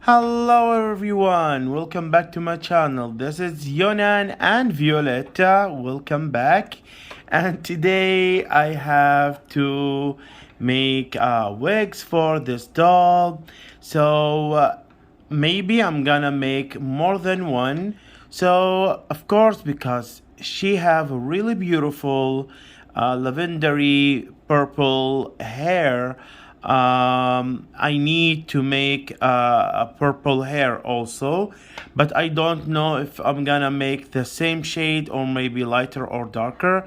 Hello everyone, welcome back to my channel. This is Yonan and Violetta. Welcome back. And today I have to make wigs for this doll. So maybe I'm gonna make more than one. So of course, because she have a really beautiful lavendery purple hair, I need to make a purple hair also, but I don't know if I'm gonna make the same shade or maybe lighter or darker.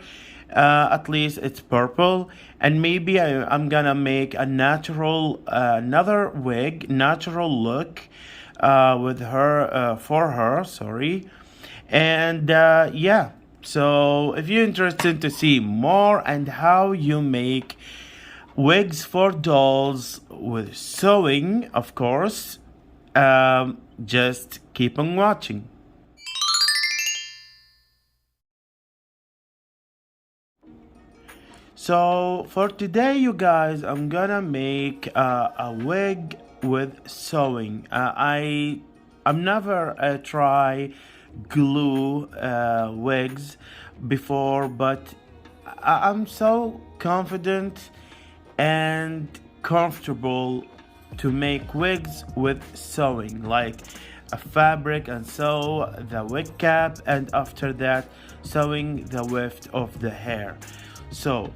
At least it's purple, and maybe I'm gonna make a natural another wig, natural look with her for her. Sorry, and yeah. So if you're interested to see more and how you make wigs for dolls with sewing, of course, just keep on watching. So for today, you guys, I'm gonna make a wig with sewing. I'm never try glue wigs before, but I'm so confident and comfortable to make wigs with sewing, like a fabric and sew the wig cap, and after that sewing the weft of the hair. So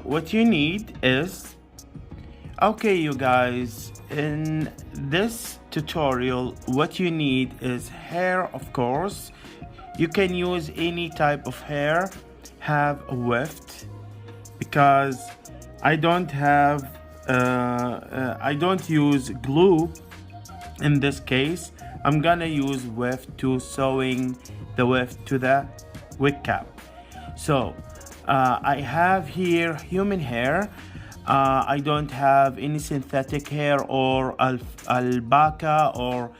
what you need is, okay you guys, in this tutorial what you need is hair. Of course, you can use any type of hair, have a weft, because I don't have I don't use glue. In this case, I'm gonna use weft to sewing the weft to the wig cap. So I have here human hair. I don't have any synthetic hair or alpaca or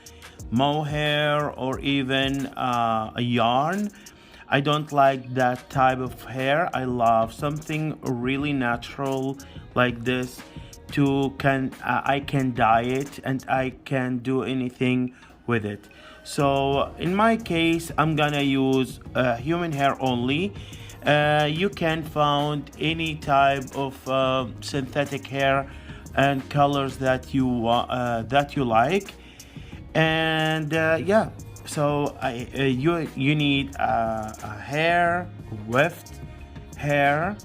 mohair or even a yarn. I don't like that type of hair. I love something really natural like this to I can dye it and I can do anything with it. So in my case, I'm gonna use human hair only. You can find any type of synthetic hair and colors that you like, and yeah. So you need a hair, weft, hair,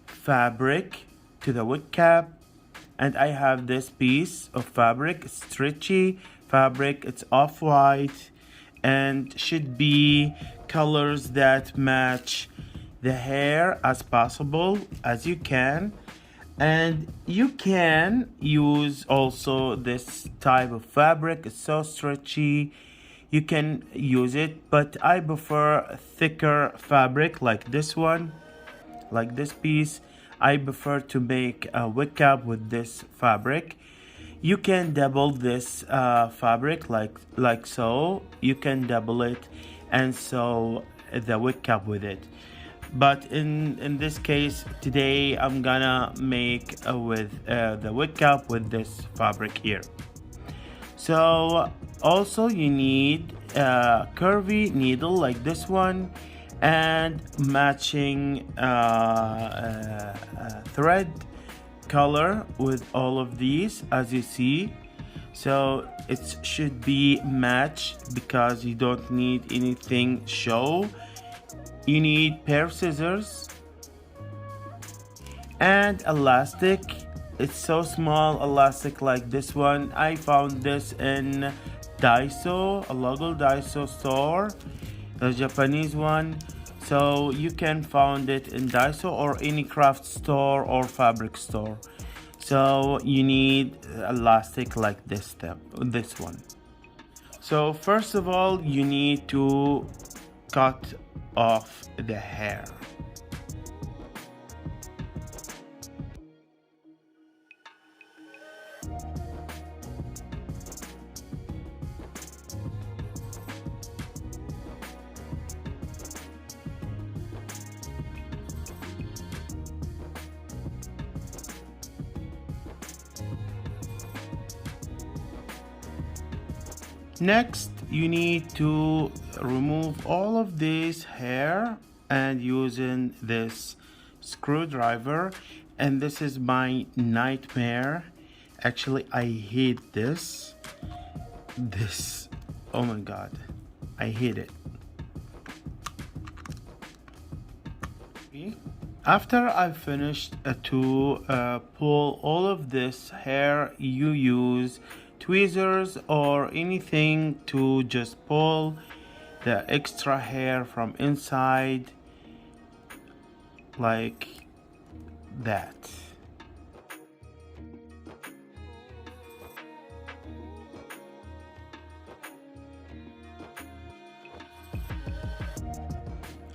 fabric to the wig cap, and I have this piece of fabric, stretchy fabric. It's off-white and should be colors that match the hair as possible as you can. And you can use also this type of fabric. It's so stretchy, you can use it, but I prefer thicker fabric like this one, like this piece. I prefer to make a wig cap with this fabric. You can double this fabric like so. You can double it and sew the wig cap with it. But in this case today, I'm gonna make with the wig cap with this fabric here. So also you need a curvy needle like this one, and matching thread color with all of these, as you see. So it should be matched because you don't need anything show. You need pair of scissors and elastic. It's so small elastic like this one. I found this in Daiso, a local Daiso store, the Japanese one. So you can find it in Daiso or any craft store or fabric store. So you need elastic like this one. So first of all, you need to cut off the hair. Next, you need to remove all of this hair and using this screwdriver. And this is my nightmare. Actually, I hate this. Oh my god, I hate it. After I finished to pull all of this hair, you use tweezers or anything to just pull the extra hair from inside like that.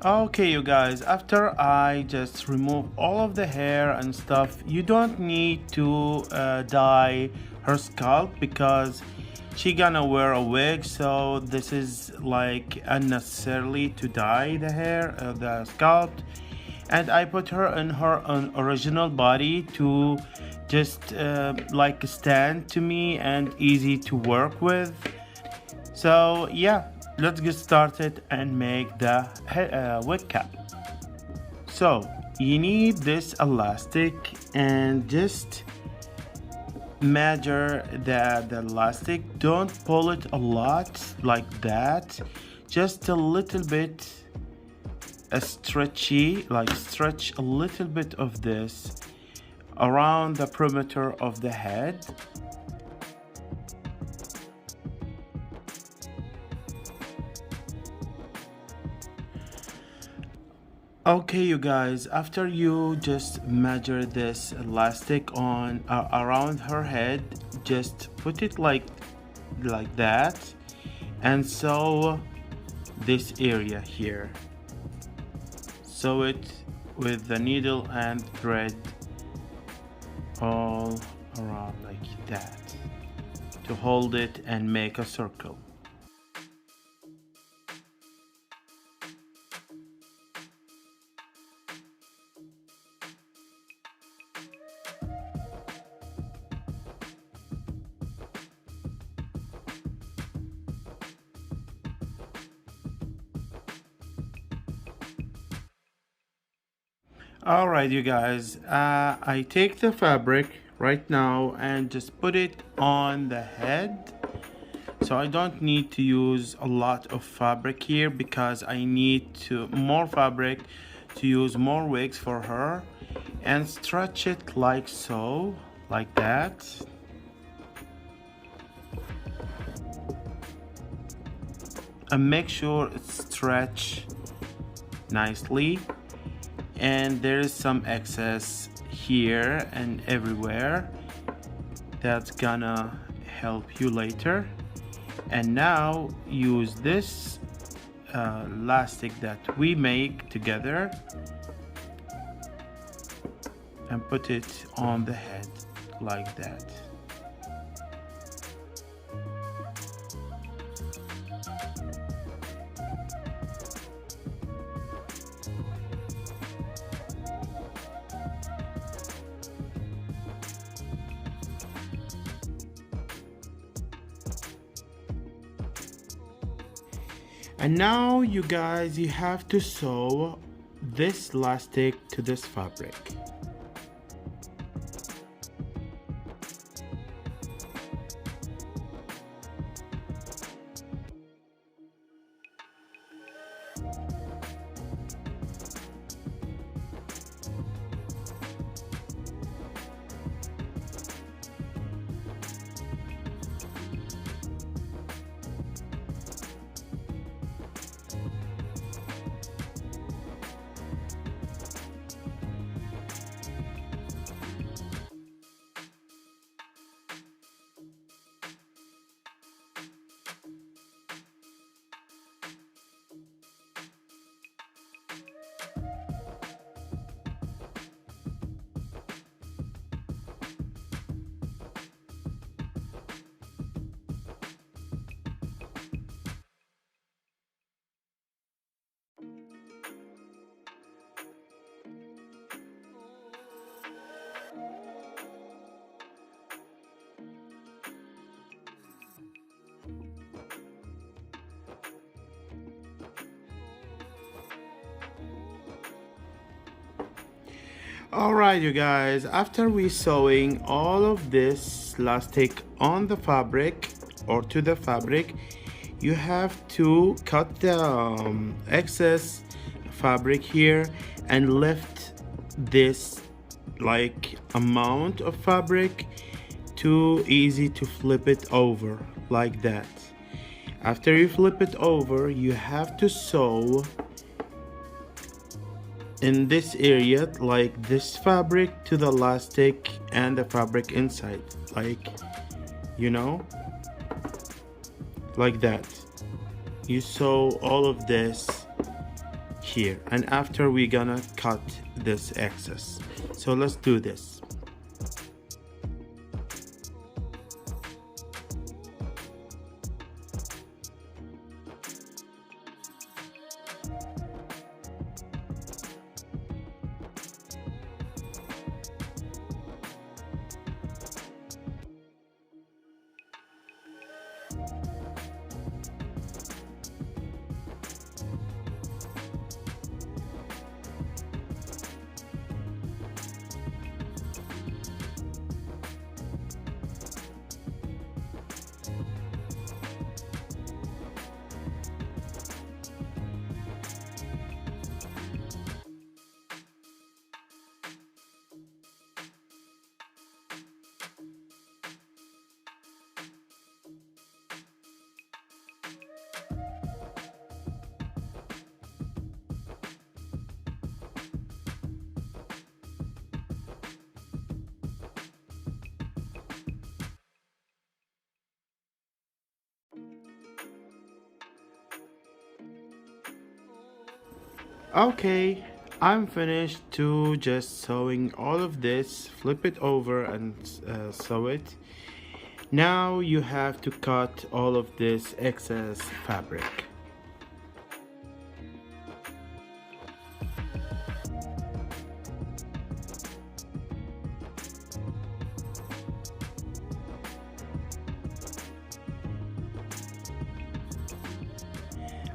Okay, you guys, after I just remove all of the hair and stuff, you don't need to dye her scalp because she gonna wear a wig, so this is like unnecessarily to dye the hair, the scalp. And I put her in her original body to just like stand to me and easy to work with. So yeah, let's get started and make the wig cap. So you need this elastic and just measure the elastic. Don't pull it a lot like that, just a little bit stretchy, like stretch a little bit of this around the perimeter of the head. Okay, you guys, after you just measure this elastic on around her head, just put it like that and sew this area here. Sew it with the needle and thread all around like that to hold it and make a circle. Alright, you guys, I take the fabric right now and just put it on the head. So I don't need to use a lot of fabric here because I need more fabric to use more wigs for her, and stretch it like so, like that. And make sure it's stretched nicely. And there is some excess here and everywhere that's gonna help you later. And now use this elastic that we make together and put it on the head like that. And now you guys, you have to sew this elastic to this fabric. Alright you guys, after we sewing all of this elastic on the fabric or to the fabric, you have to cut the excess fabric here and lift this like amount of fabric too easy to flip it over like that. After you flip it over, you have to sew in this area like this fabric to the elastic and the fabric inside, like like that. You sew all of this here, and after we're gonna cut this excess. So let's do this. Okay, I'm finished to just sewing all of this. Flip it over and sew it. Now you have to cut all of this excess fabric.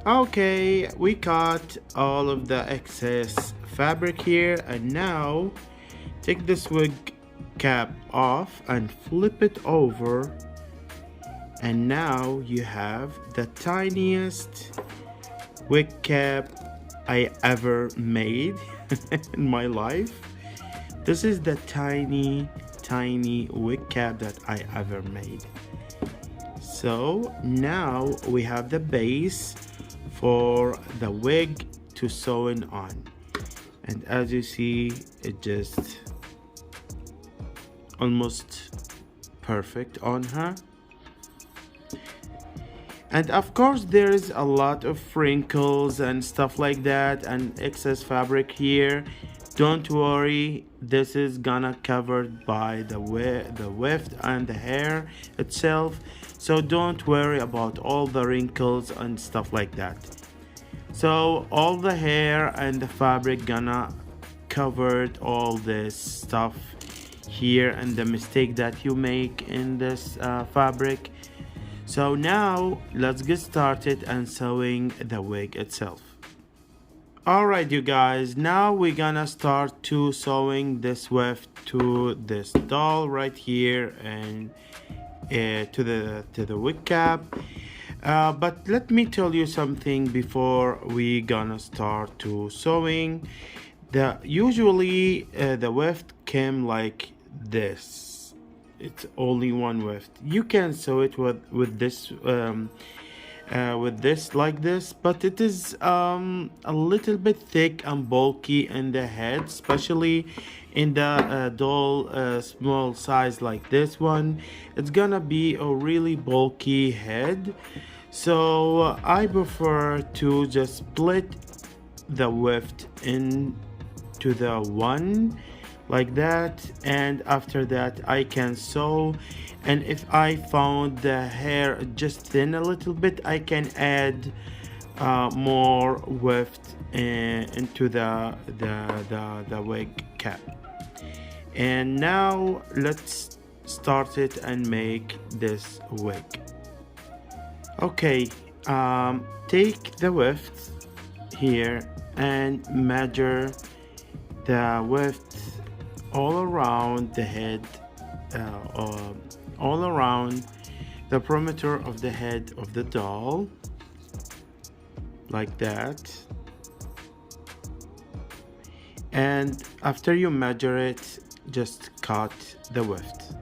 Okay, we cut all of the excess fabric here, and now take this wig cap off and flip it over, and now you have the tiniest wig cap I ever made in my life. This is the tiny wig cap that I ever made. So now we have the base for the wig to sew in on, and as you see, it just almost perfect on her. And of course there is a lot of wrinkles and stuff like that and excess fabric here. Don't worry, this is gonna covered by the weft and the hair itself, so don't worry about all the wrinkles and stuff like that. So all the hair and the fabric gonna covered all this stuff here and the mistake that you make in this fabric. So now let's get started and sewing the wig itself. Alright you guys, now we're gonna start to sewing this weft to this doll right here and to the wig cap. But let me tell you something before we gonna start to sewing. Usually the weft came like this. It's only one weft. You can sew it with this like this, but it is a little bit thick and bulky in the head, especially in the doll small size like this one. It's gonna be a really bulky head, so I prefer to just split the weft into the one like that, and after that I can sew. And if I found the hair just thin a little bit, I can add more weft into the wig cap. And now let's start it and make this wig. Okay, take the weft here and measure the wefts all around the head, all around the perimeter of the head of the doll, like that. And after you measure it, just cut the weft.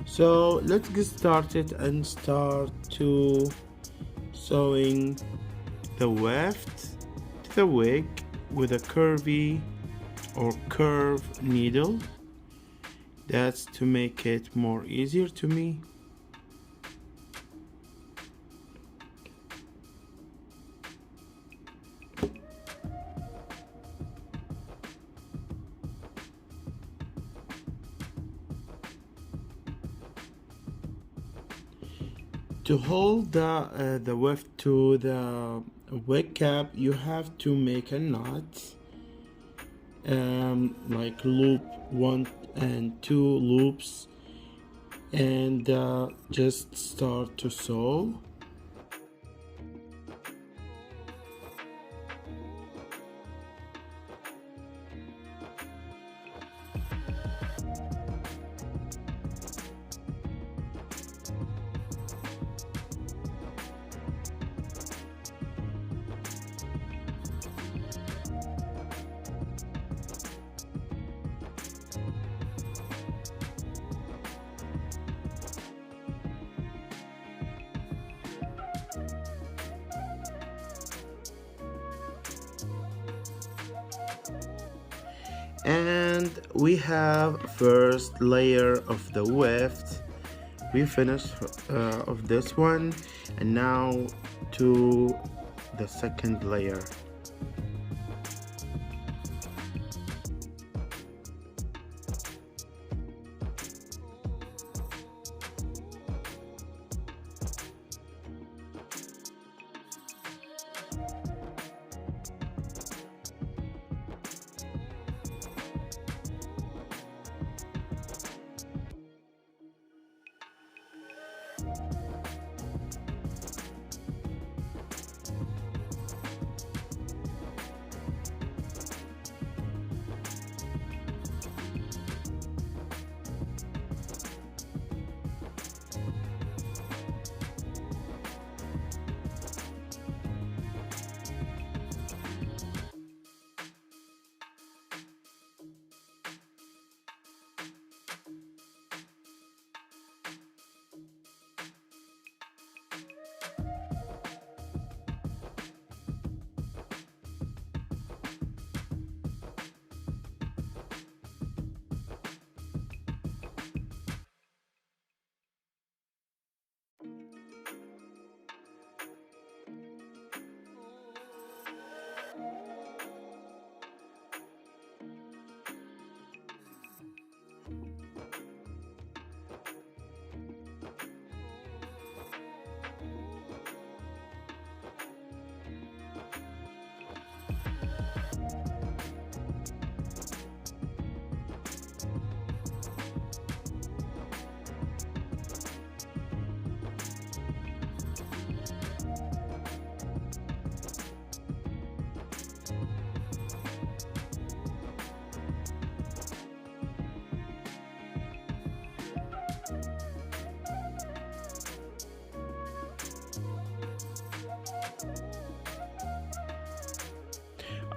So let's get started and start to sewing the weft to the wig with a curvy or curve needle. That's to make it more easier to me. To hold the weft to the wig cap, you have to make a knot, like loop 1 and 2 loops, and just start to sew. And we have first layer of the weft. We finished of this one, and now to the second layer.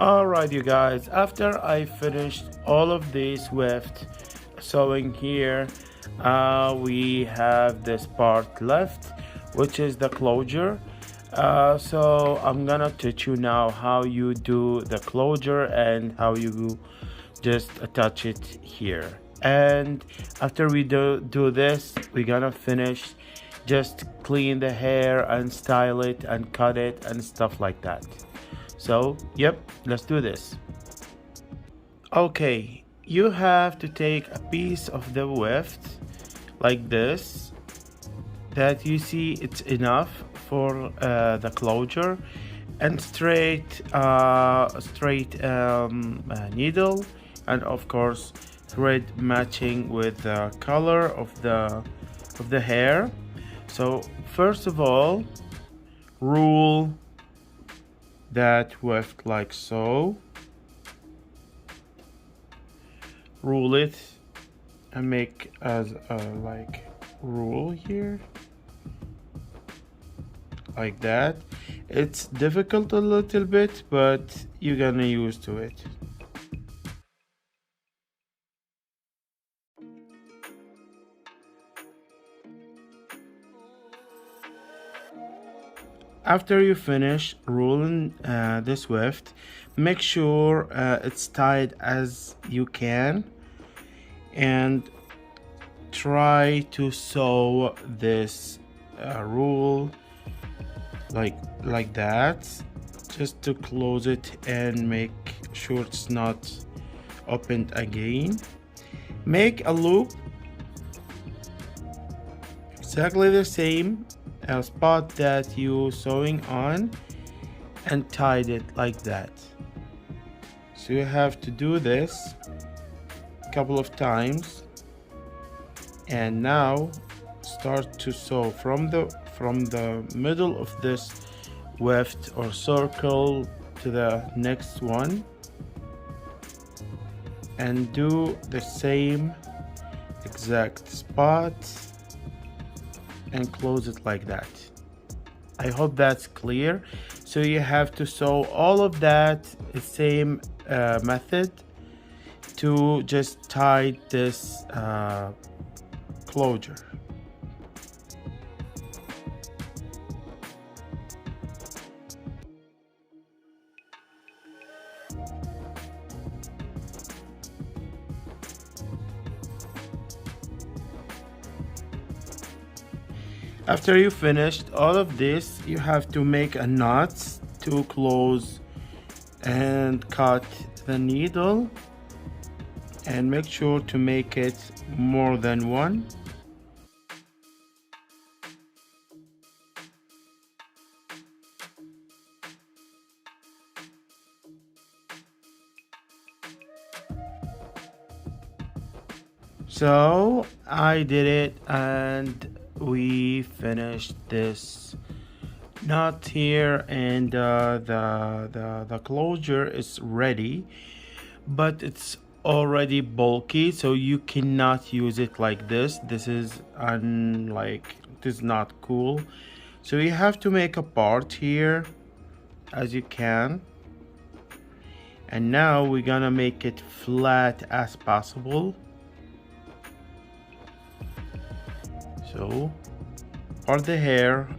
Alright you guys, after I finished all of this weft sewing here, we have this part left, which is the closure. So I'm gonna teach you now how you do the closure and how you just attach it here. And after we do this, we're gonna finish, just clean the hair and style it and cut it and stuff like that. So yep, let's do this. Okay, you have to take a piece of the weft like this, that you see it's enough for the closure, and straight needle, and of course thread matching with the color of the hair. So first of all, rule that weft like so, rule it and make as a like rule here like that. It's difficult a little bit, but you're gonna used to it. After you finish ruling this weft, make sure it's tied as you can, and try to sew this rule like that, just to close it and make sure it's not opened again. Make a loop exactly the same spot that you sewing on, and tied it like that. So you have to do this a couple of times, and now start to sew from the middle of this weft or circle to the next one, and do the same exact spot and close it like that. I hope that's clear. So you have to sew all of that same method to just tie this closure. After you finished all of this, you have to make a knot to close and cut the needle, and make sure to make it more than one. So I did it, and we finished this knot here, and the closure is ready, but it's already bulky, so you cannot use it like this. This is it is not cool. So you have to make a part here as you can, and now we're gonna make it flat as possible. So for the hair,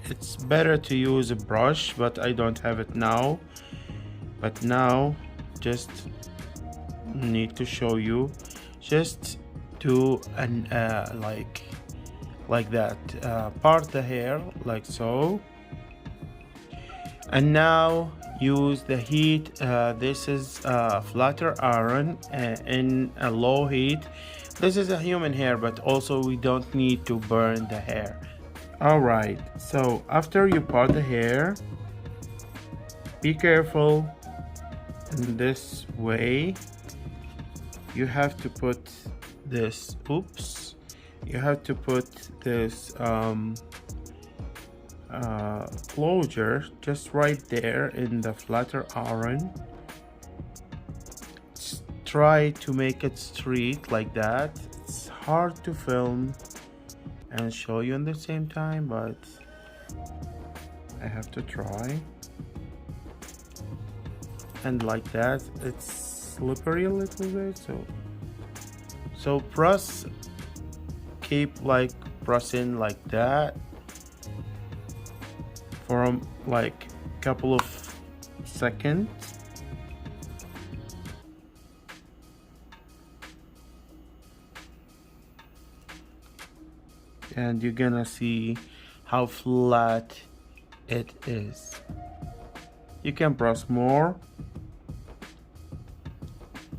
it's better to use a brush, but I don't have it now. But now just need to show you, just do an like that, part the hair like so, and now use the heat. This is flatter iron in a low heat. This is a human hair, but also we don't need to burn the hair. Alright, so after you part the hair, be careful. In this way, you have to put this, you have to put this closure just right there in the flatter iron. Try to make it straight like that. It's hard to film and show you at the same time, but I have to try. And like that, it's slippery a little bit, so press, keep like pressing like that for like a couple of seconds. And you're gonna see how flat it is. You can press more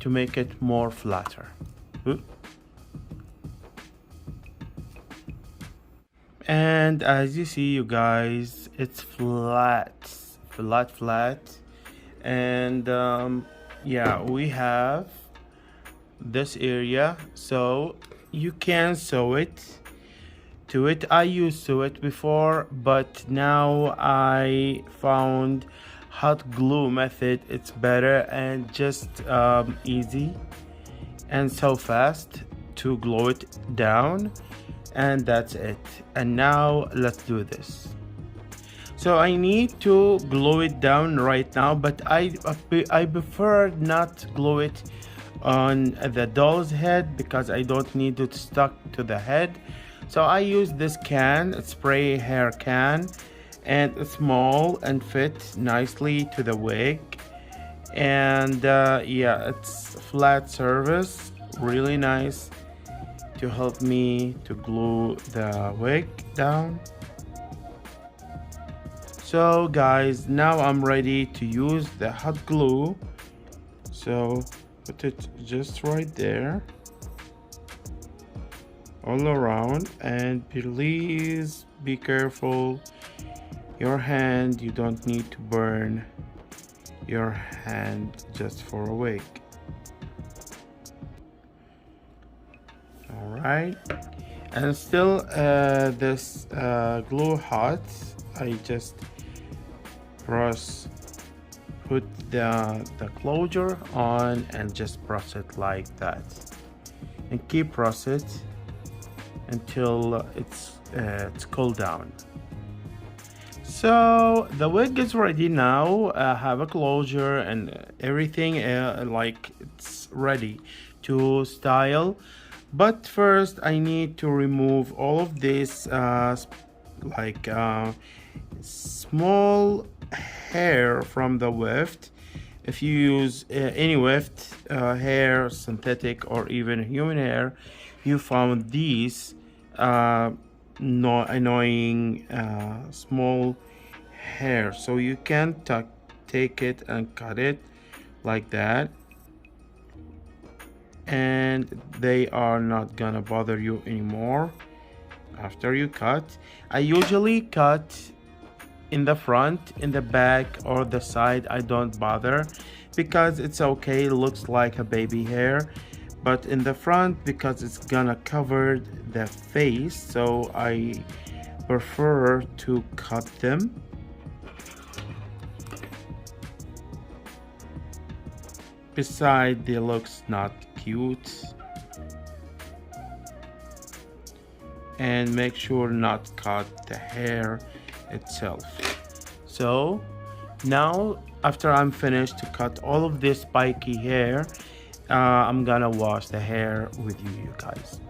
to make it more flatter. And as you see, you guys, it's flat. And yeah, we have this area, so you can sew it to it. I used to it before, but now I found hot glue method. It's better and just easy and so fast to glue it down, and that's it. And now let's do this. So I need to glue it down right now, but I prefer not glue it on the doll's head because I don't need it stuck to the head. So I use this can, a spray hair can, and it's small and fit nicely to the wig. And yeah, it's flat surface, really nice to help me to glue the wig down. So guys, now I'm ready to use the hot glue. So put it just right there all around, and please be careful your hand. You don't need to burn your hand just for a wig. All right, and still this glue hot. I just put the closure on and just press it like that, and keep press it until it's cooled down. So the wig is ready now. Have a closure and everything, like it's ready to style. But first I need to remove all of this small hair from the weft. If you use any weft hair, synthetic or even human hair, you found these no annoying small hair, so you can take it and cut it like that, and they are not gonna bother you anymore after you cut. I usually cut in the front, in the back, or the side. I don't bother because it's okay, it looks like a baby hair. But in the front, because it's gonna cover the face, so I prefer to cut them. Besides, they looks not cute. And make sure not cut the hair itself. So now after I'm finished to cut all of this spiky hair, I'm gonna wash the hair with you guys.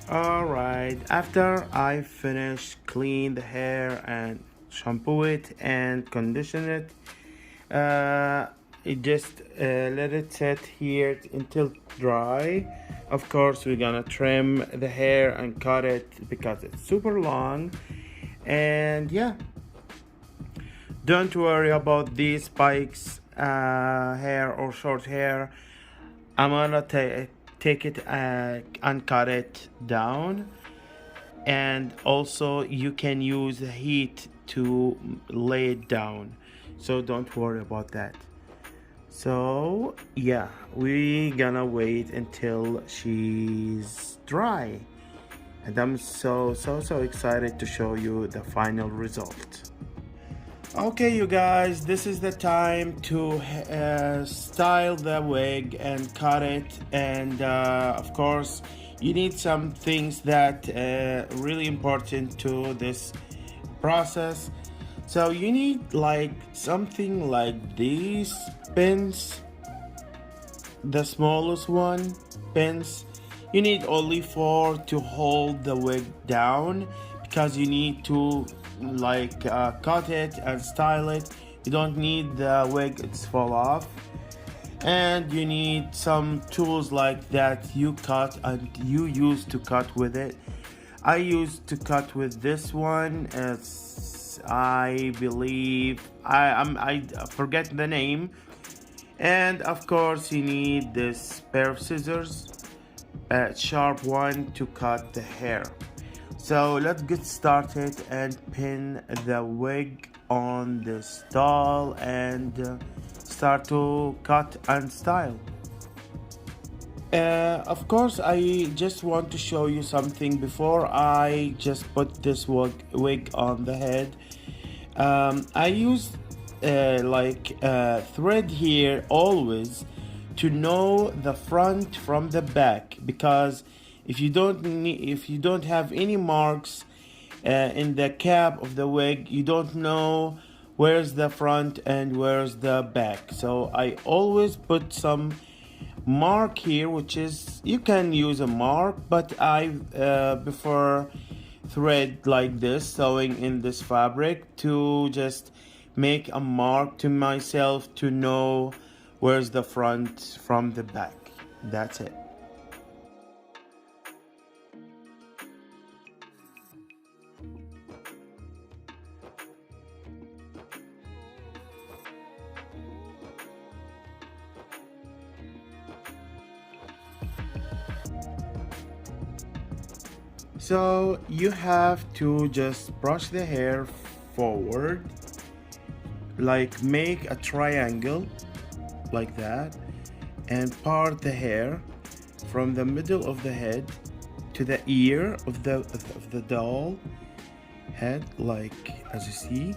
Alright, after I finish clean the hair and shampoo it and condition it, just let it sit here until dry. Of course, we're gonna trim the hair and cut it because it's super long. And yeah, don't worry about these spikes, hair or short hair. I'm gonna take it and cut it down, and also you can use the heat to lay it down, so don't worry about that. So yeah, we gonna wait until she's dry, and I'm so excited to show you the final result. Okay, you guys, this is the time to style the wig and cut it, and of course you need some things that really important to this process. So you need like something like these pins, the smallest one pins. You need only four to hold the wig down, because you need to like cut it and style it. You don't need the wig it's fall off. And you need some tools like that you cut and you use to cut with it. I used to cut with this one. It's, I believe I forget the name. And of course you need this pair of scissors, a sharp one to cut the hair. So let's get started and pin the wig on this doll and start to cut and style. Of course, I just want to show you something before I just put this wig on the head. I use thread here always to know the front from the back, because if you don't have any marks in the cap of the wig, you don't know where's the front and where's the back. So I always put some mark here, which is, you can use a mark, but I prefer thread like this, sewing in this fabric, to just make a mark to myself to know where's the front from the back. That's it. So you have to just brush the hair forward, like make a triangle like that, and part the hair from the middle of the head to the ear of the doll head, like as you see,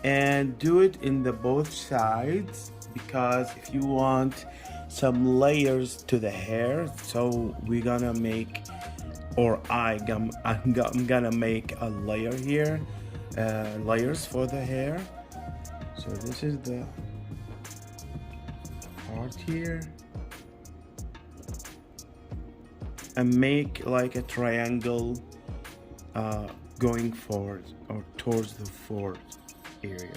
and do it in the both sides, because if you want some layers to the hair, so we're gonna make, or I'm gonna make a layer here, layers for the hair. So this is the part here, and make like a triangle going forward or towards the forward area.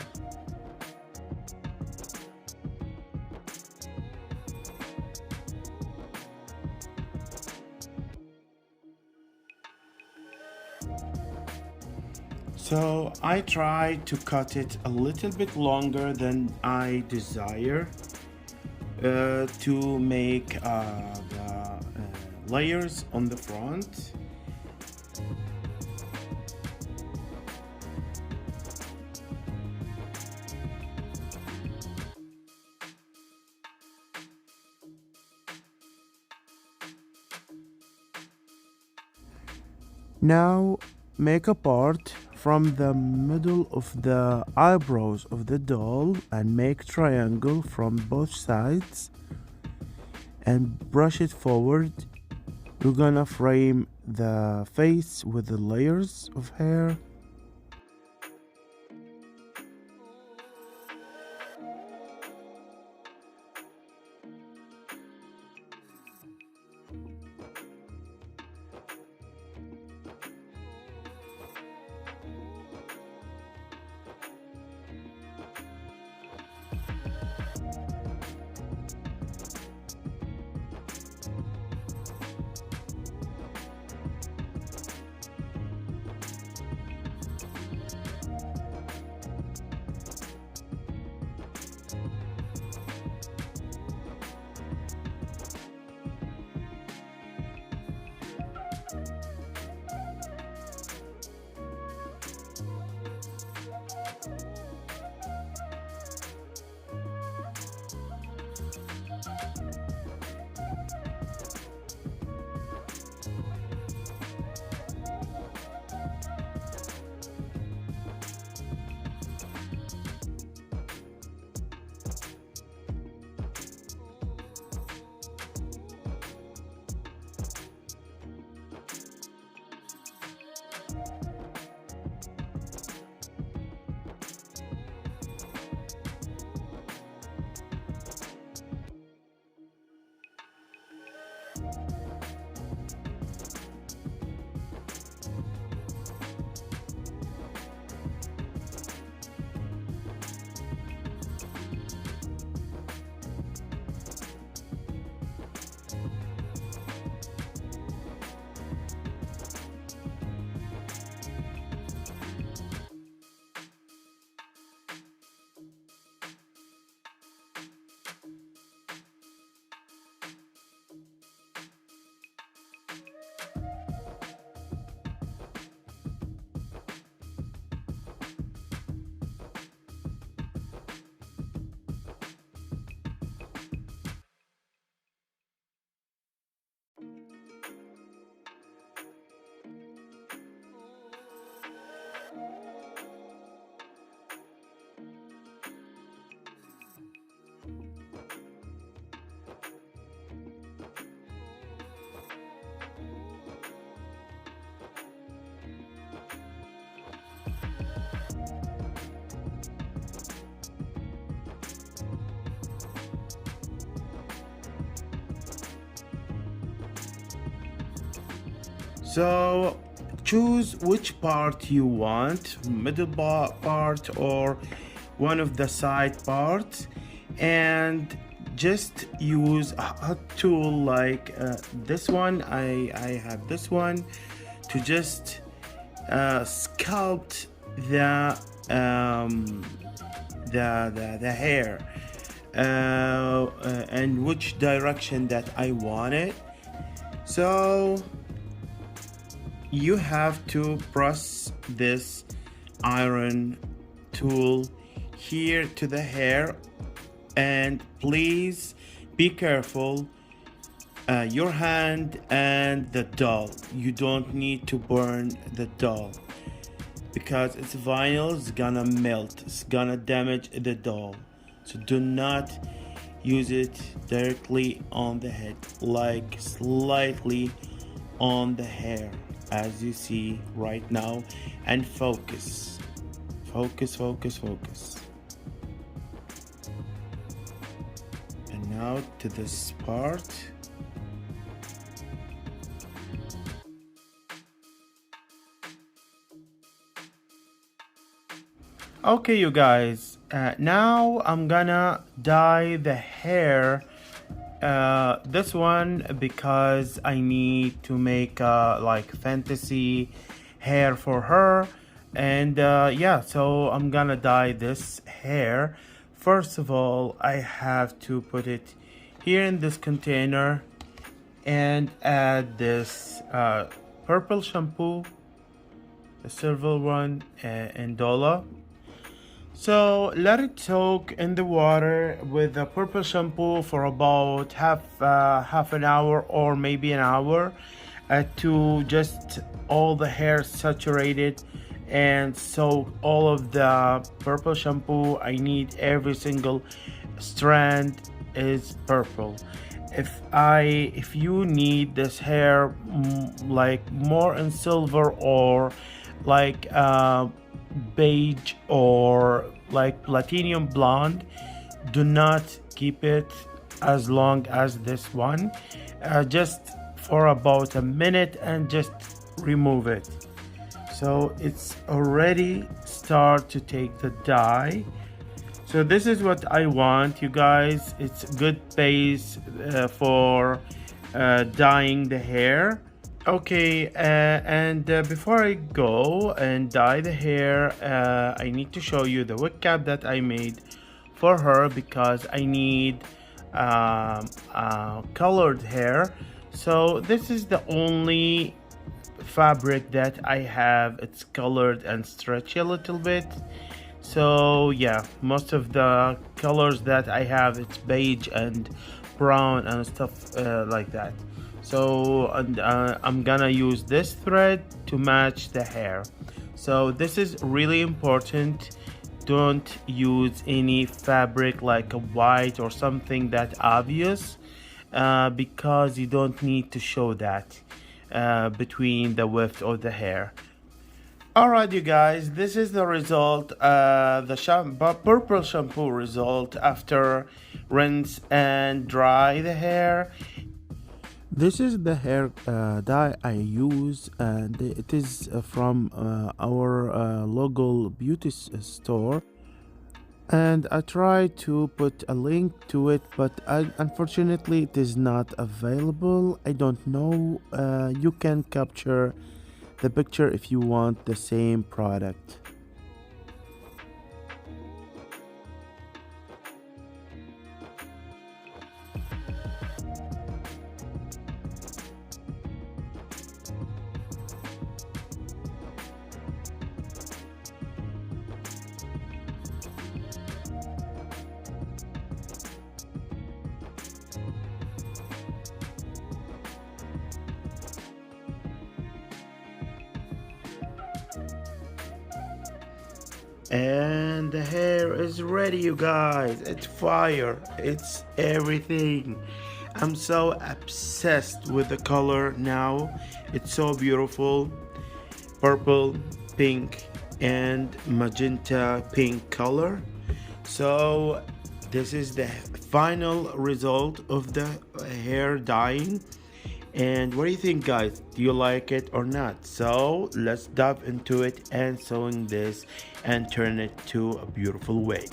So I try to cut it a little bit longer than I desire to make the layers on the front. Now make a part from the middle of the eyebrows of the doll and make triangle from both sides and brush it forward. We're gonna frame the face with the layers of hair. So choose which part you want, middle part or one of the side parts, and just use a tool like this one. I have this one to just sculpt the hair and which direction that I want it. So you have to press this iron tool here to the hair, and please be careful, your hand and the doll. You don't need to burn the doll because it's vinyl, it's gonna melt, it's gonna damage the doll. So do not use it directly on the head, like slightly on the hair as you see right now, and focus. And now to this part. Okay, you guys, now I'm gonna dye the hair, this one, because I need to make like fantasy hair for her. And yeah, so I'm gonna dye this hair. First of all, I have to put it here in this container and add this purple shampoo, the silver one, and Dola. So let it soak in the water with the purple shampoo for about half an hour or maybe an hour, to just all the hair saturated and soak all of the purple shampoo. I need every single strand is purple. If you need this hair like more in silver or like beige or like platinum blonde, do not keep it as long as this one, just for about a minute and just remove it. So it's already start to take the dye. So this is what I want, you guys. It's a good base for dyeing the hair. Okay, and before I go and dye the hair, I need to show you the wig cap that I made for her, because I need colored hair. So this is the only fabric that I have. It's colored and stretchy a little bit. So yeah, most of the colors that I have, it's beige and brown and stuff like that. So I'm gonna use this thread to match the hair. So this is really important. Don't use any fabric like a white or something that obvious, because you don't need to show that between the weft of the hair. Alright, you guys, this is the result, the purple shampoo result after rinse and dry the hair. This is the hair dye I use, and it is from our local beauty store. And I tried to put a link to it, but unfortunately it is not available. I don't know. You can capture the picture if you want the same product. And the hair is ready, you guys. It's fire. It's everything. I'm so obsessed with the color now. It's so beautiful. Purple, pink, and magenta pink color. So this is the final result of the hair dyeing. And what do you think, guys? Do you like it or not? So let's dive into it and sewing this and turn it to a beautiful wig.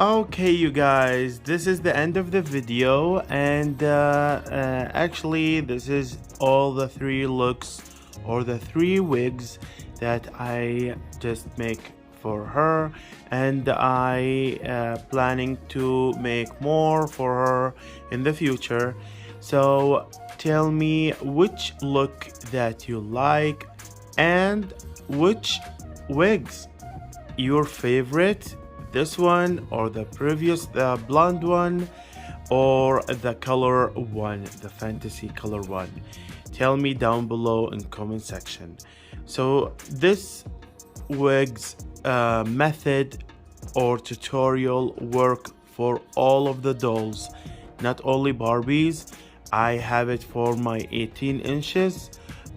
Okay, you guys, this is the end of the video, and actually, this is all the three looks or the three wigs that I just make for her, and I planning to make more for her in the future. So tell me which look that you like and which wigs your favorite, this one or the previous, the blonde one, or the color one, the fantasy color one. Tell me down below in comment section. So this wigs method or tutorial work for all of the dolls, not only Barbies. I have it for my 18 inches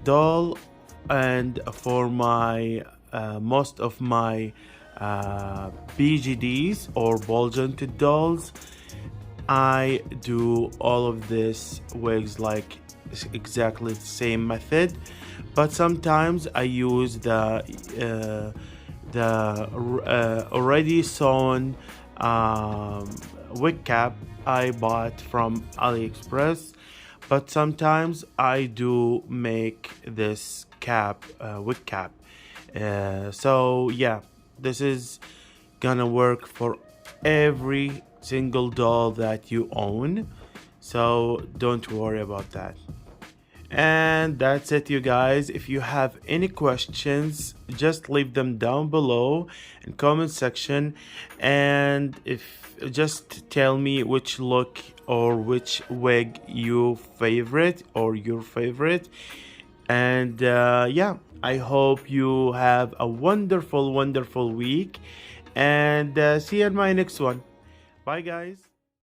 doll, and for my most of my BGDs or ball jointed dolls. I do all of this wigs like exactly the same method, but sometimes I use the already sewn wig cap I bought from AliExpress, but sometimes I do make this cap, wig cap. So yeah, this is gonna work for every single doll that you own, so don't worry about that. And that's it, you guys. If you have any questions, just leave them down below in comment section, and if just tell me which look or which wig you favorite or your favorite. And yeah, I hope you have a wonderful week, and see you in my next one. Bye guys.